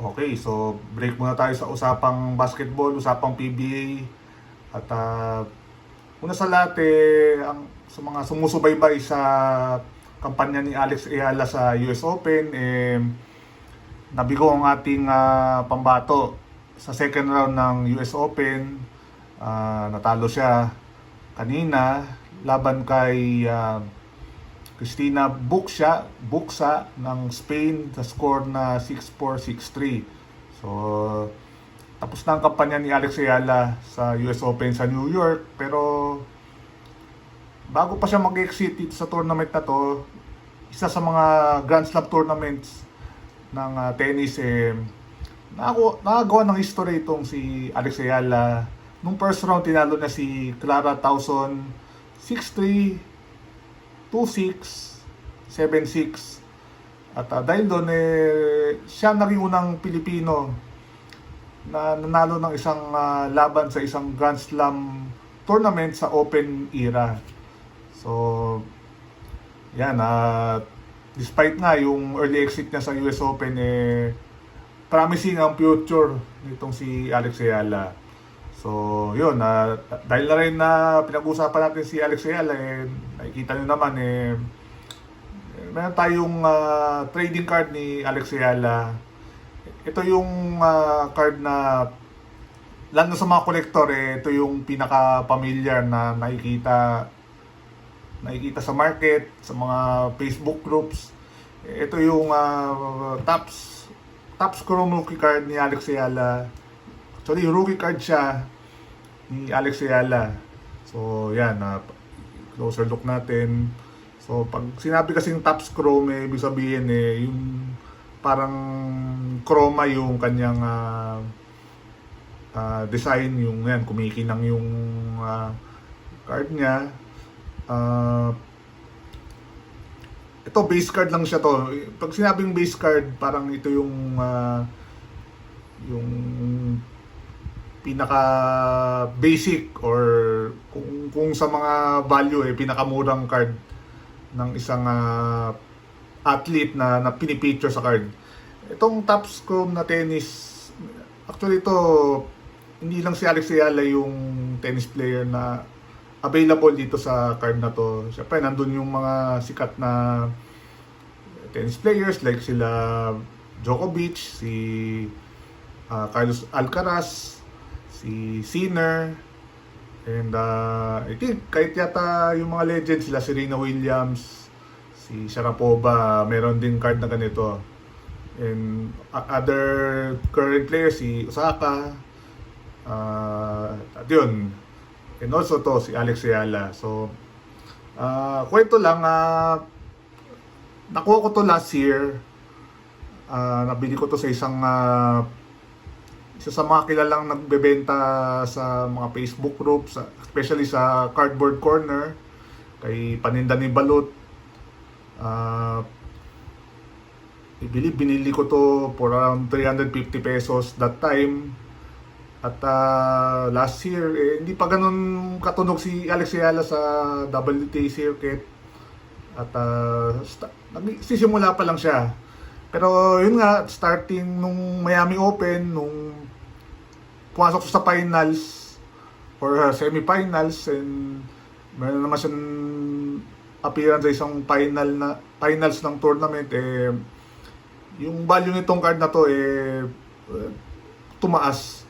Okay, so break muna tayo sa usapang basketball, usapang PBA. At una sa lahat, sa mga sumusubaybay sa kampanya ni Alex Ayala sa US Open, nabigo ang ating pambato sa second round ng US Open. Natalo siya kanina laban kay Cristina Bucsa ng Spain sa score na 6-4, 6-3. So, tapos na ang kampanya ni Alex Ayala sa US Open sa New York. Pero, bago pa siya mag-exit dito sa tournament na to, isa sa mga Grand Slam tournaments ng tennis, nakagawa ng history itong si Alex Ayala. Nung first round, tinalo na si Clara Tauson 6-3, 2-6, 7-6. At dahil doon, siya naging unang Pilipino na nanalo ng isang laban sa isang Grand Slam tournament sa Open era. So, yan. Despite nga yung early exit niya sa US Open, promising ang future nitong si Alex Ayala. So, yun, dahil na rin na pinag-usapan natin si Alex Ayala, nakikita nyo naman, meron tayong trading card ni Alex Ayala. Ito yung card na, lalo sa mga kolektor, ito yung pinaka-familiar na nakikita sa market, sa mga Facebook groups. Ito yung Topps Chrome rookie card ni Alex Ayala. Actually, rookie card siya ni Alex Ayala. So, yan. Closer look natin. So, pag sinabi kasing Topps Chrome, ibig sabihin, yung parang chroma yung kanyang design. Yung yan, kumikinang yung card niya. Ito, base card lang siya to. Pag sinabing base card, parang ito yung pinaka basic or kung sa mga value pinakamurang card ng isang athlete na pinipicture sa card. Itong Topps Chrome na tennis, actually ito hindi lang si Alex Ayala yung tennis player na available dito sa card na to. Siyempre nandun yung mga sikat na tennis players like sila Djokovic, si Carlos Alcaraz, si Sinner, and I think kahit yata yung mga legends sila Serena Williams, si Sharapova, meron din card na ganito. And other current players, si Osaka, at yun. And also to, si Alex Ayala. So, kwento lang, nakuha ko to last year. Nabili ko to sa isa sa mga kilalang nagbebenta sa mga Facebook groups, especially sa Cardboard Corner, kay Paninda ni Balut. Binili ko to for around 350 pesos that time. At last year, hindi pa ganun katunog si Alex Ayala sa WTA circuit. At nagsisimula pa lang siya. Pero yun nga, starting nung Miami Open, nung pumasok sa finals or semifinals, and meron naman siyang appearance sa isang finals ng tournament, yung value nitong card na to tumaas.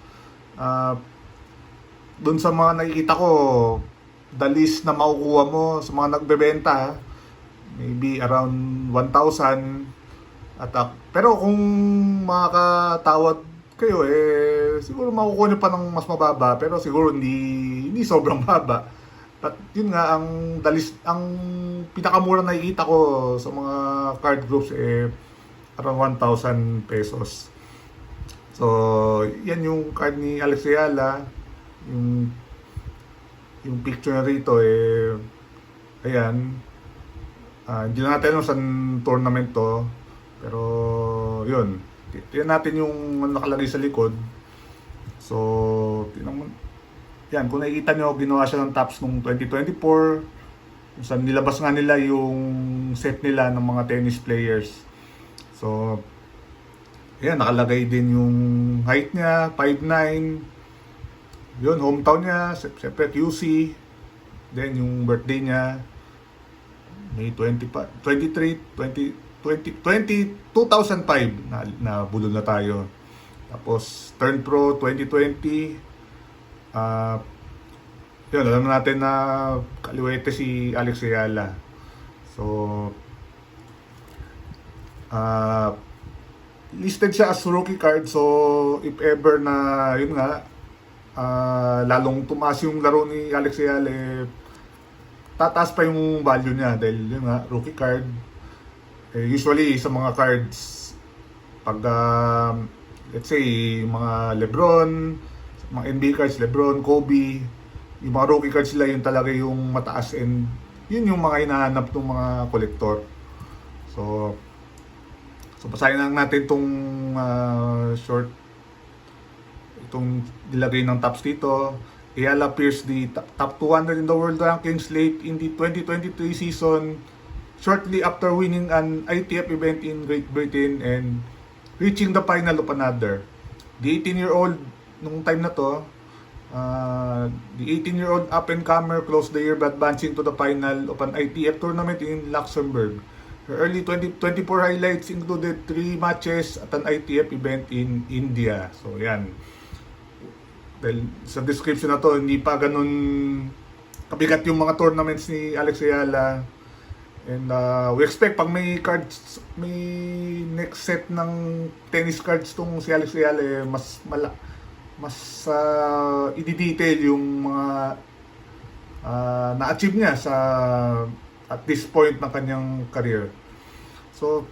Doon sa mga nakikita ko, the least na makukuha mo sa mga nagbebenta, maybe around 1,000. Pero kung makakatawad kayo, siguro makukuha nyo pa ng mas mababa, pero siguro hindi sobrang baba. But yun nga, ang pinakamura na nakikita ko sa mga card groups, around 1,000 pesos. So, yan yung card ni Alex Ayala. Yung picture na rito, ayan. Hindi na natin alam saan tournament to. Pero, yun. Tignan natin yung nakalagay sa likod. So, yan. Kung nakikita nyo, ginawa siya ng Topps noong 2024. Kung saan nilabas nga nila yung set nila ng mga tennis players. So, Ayan, nakalagay din yung height niya, 5'9". Yun, hometown niya, siyempre QC. Then yung birthday niya, May 20 pa, 23, 20, 20, 2005 na bulol na tayo. Tapos Turn Pro 2020. Yun, alam natin na kaliwete si Alex Ayala. So, listed siya as rookie card. So, if ever na, yun nga, lalong tumaas yung laro ni Alex Ayala, tataas pa yung value niya dahil yun nga, rookie card. Usually, sa mga cards, pag, let's say, mga Lebron, mga NBA cards, Lebron, Kobe, yung mga rookie cards sila, yun talaga yung mataas and yun yung mga hinahanap ng mga kolektor. So basahin lang natin itong short, itong nilagay ng tops dito. Ayala pierced the top 200 in the world rankings late in the 2023 season, shortly after winning an ITF event in Great Britain and reaching the final of another. The 18-year-old, nung time na to, the 18-year-old up-and-comer closed the year by advancing to the final of an ITF tournament in Luxembourg. Her early 2024 highlights included 3 matches at an ITF event in India. So, yan. Dahil sa description na to, hindi pa ganun kabigat yung mga tournaments ni Alex Ayala. And we expect pag may cards, may next set ng tennis cards tong si Alex Ayala, mas i-detail yung mga na-achieve niya sa at this point ng kanyang career. So,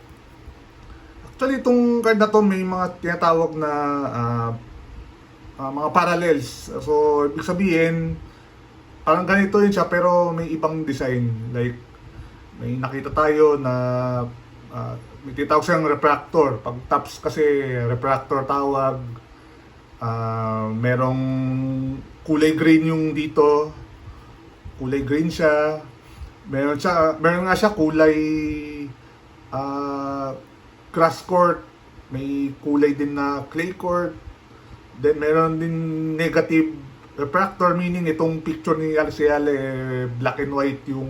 actually itong card na to may mga tinatawag na mga parallels. So, ibig sabihin, parang ganito yun siya pero may ibang design. Like, may nakita tayo na may tinatawag siyang refractor. Pag tops kasi refractor tawag. Merong kulay green yung dito. Kulay green siya. Meron nga siya kulay grass court. May kulay din na clay court. Then meron din negative refractor, meaning itong picture ni Alex Ayala black and white yung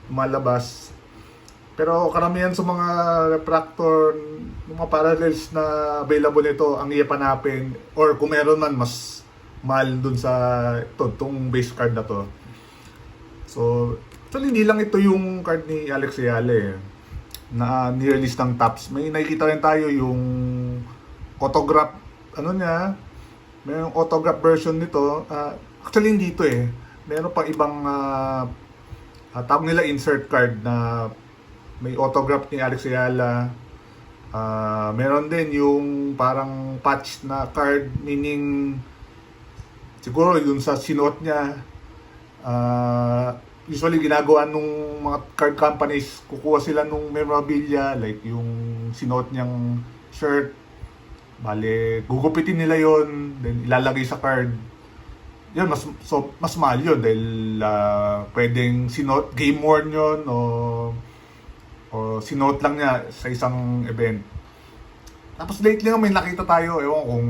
malabas. Pero karamihan sa mga refractor, mga parallels na available nito, ang iyapanapin or kung meron man mas mahal dun sa itong base card na to. So, actually hindi lang ito yung card ni Alex Ayala na nirelease ng tops. May nakikita rin tayo yung autograph niya. May autograph version nito. Actually hindi ito meron pang ibang tawag nila insert card na may autograph ni Alex Ayala. Meron din yung parang patch na card, meaning siguro yung sa sinuot niya. Usually ginagawa nung mga card companies, kukuha sila nung memorabilia, like yung sinuot niyang shirt. Bale, gugupitin nila yon, then ilalagay sa card. Yun, mas mahal yun dahil pwedeng sinuot, game worn yun o sinuot lang niya sa isang event. Tapos lately nga may nakita tayo, ewan kung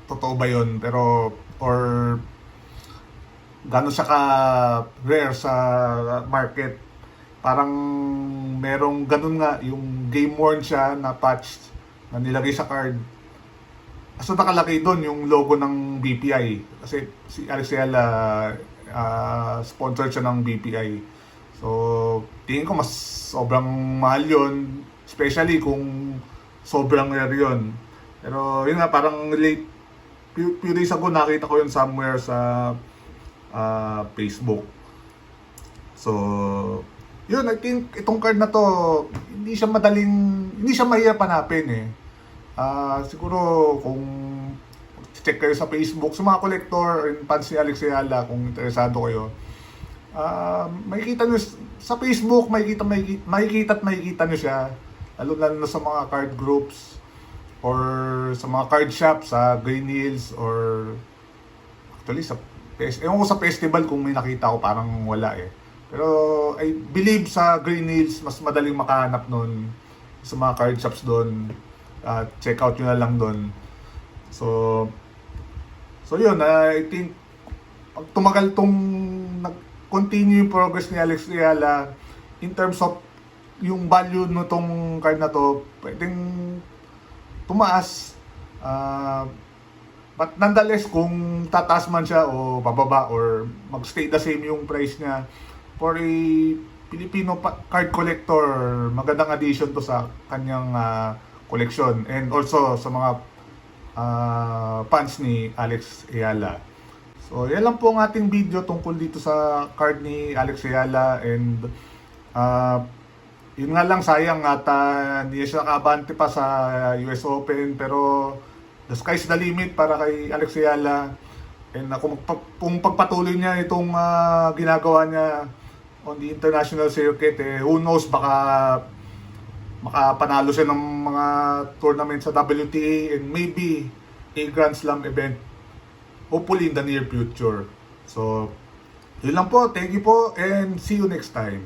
totoo ba yun, pero or gano'n siya ka rare sa market. Parang merong ganun nga, yung game worn siya na patch na nilagay sa card. So nakalagay doon yung logo ng BPI kasi si Alex Ayala sponsored siya ng BPI. So tingin ko mas sobrang mahal yun, especially kung sobrang rare yun. Pero yun nga, parang late few days ago nakita ko yun somewhere sa Facebook. So yun, I think itong card na to hindi siya mahirap hanapin siguro kung check kayo sa Facebook, sa mga collector and fans ni Alex Ayala, kung interesado kayo, makikita nyo sa Facebook, makikita nyo siya, lalo na sa mga card groups or sa mga card shops sa Green Hills, or actually ewan ko sa festival kung may nakita ko, parang wala pero I believe sa Green Hills mas madaling makahanap nun sa mga card shops doon. check out nyo na lang doon. So yun, I think pag tumagal tong nag-continue yung progress ni Alex Ayala in terms of yung value no tong card na to, pwedeng tumaas. But nonetheless, kung tataas man siya o bababa or magstay the same yung price niya, for a Filipino card collector, magandang addition to sa kanyang collection and also sa mga fans ni Alex Ayala. So yan lang po ang ating video tungkol dito sa card ni Alex Ayala, and yun nga lang, sayang at hindi siya nakabante pa sa US Open, pero the sky's the limit para kay Alex Ayala. And kung pagpatuloy niya itong ginagawa niya on the international circuit, who knows, baka makapanalo siya ng mga tournament sa WTA and maybe a Grand Slam event, hopefully in the near future. So yun lang po, thank you po and see you next time.